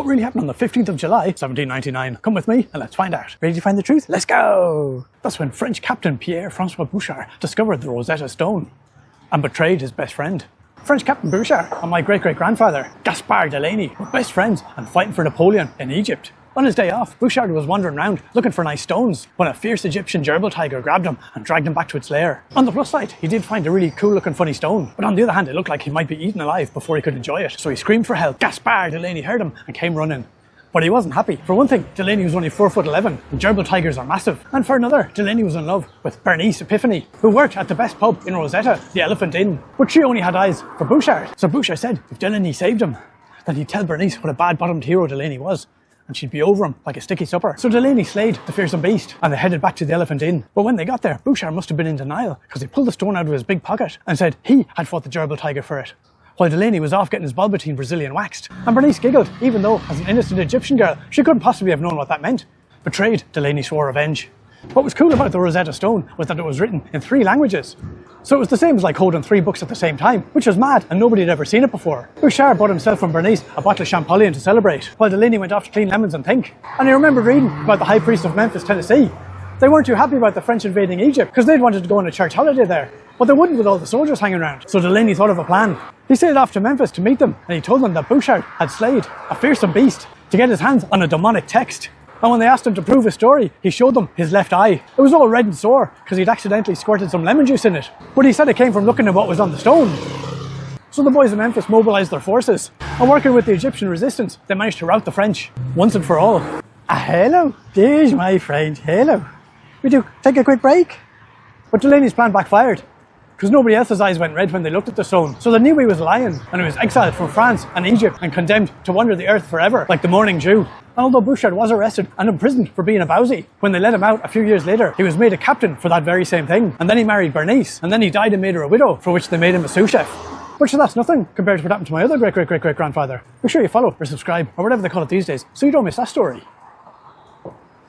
what really happened on the 15th of July, 1799? Come with me and let's find out. Ready to find the truth? Let's go! That's when French Captain Pieree-Francois Bouchard discovered the Rosetta Stone and betrayed his best friend. French Captain Bouchard and my great-great-grandfather, Gaspard Delaney, were best friends and fighting for Napoleon in Egypt. On his day off, Bouchard was wandering around looking for nice stones when a fierce Egyptian gerbil tiger grabbed him and dragged him back to its lair. On the plus side, he did find a really cool looking funny stone, but on the other hand it looked like he might be eaten alive before he could enjoy it. So he screamed for help. Gaspard Delaney heard him and came running. But he wasn't happy. For one thing, Delaney was only 4'11", and gerbil tigers are massive. And for another, Delaney was in love with Bernice Epiphany, who worked at the best pub in Rosetta, the Elephant Inn. But she only had eyes for Bouchard. So Bouchard said if Delaney saved him, then he'd tell Bernice what a bad-bottomed hero Delaney was, and she'd be over him like a sticky supper. So Delaney slayed the fearsome beast and they headed back to the Elephant Inn. But when they got there, Bouchard must have been in denial because he pulled the stone out of his big pocket and said he had fought the gerbil tiger for it, while Delaney was off getting his Balbotine Brazilian waxed. And Bernice giggled, even though as an innocent Egyptian girl she couldn't possibly have known what that meant. Betrayed, Delaney swore revenge. What was cool about the Rosetta Stone was that it was written in 3 languages. So it was the same as like holding 3 books at the same time, which was mad and nobody had ever seen it before. Bouchard bought himself and Bernice a bottle of champagne to celebrate, while Delaney went off to clean lemons and think. And I remembered reading about the High Priest of Memphis, Tennessee. They weren't too happy about the French invading Egypt because they'd wanted to go on a church holiday there, but they wouldn't with all the soldiers hanging around. So Delaney thought of a plan. He sailed off to Memphis to meet them and he told them that Bouchard had slayed a fearsome beast to get his hands on a demonic text. And when they asked him to prove his story, he showed them his left eye. It was all red and sore because he'd accidentally squirted some lemon juice in it. But he said it came from looking at what was on the stone. So the boys of Memphis mobilised their forces, and working with the Egyptian resistance, they managed to rout the French once and for all. Hello, there's my friend, hello. We do take a quick break? But Delaney's plan backfired, because nobody else's eyes went red when they looked at the stone. So they knew he was lying, and he was exiled from France and Egypt and condemned to wander the earth forever, like the Morning Jew. And although Bouchard was arrested and imprisoned for being a bowsy, when they let him out a few years later, he was made a captain for that very same thing. And then he married Bernice, and then he died and made her a widow, for which they made him a sous chef. But sure, that's nothing compared to what happened to my other great-great-great-great-grandfather. Make sure you follow or subscribe, or whatever they call it these days, so you don't miss that story.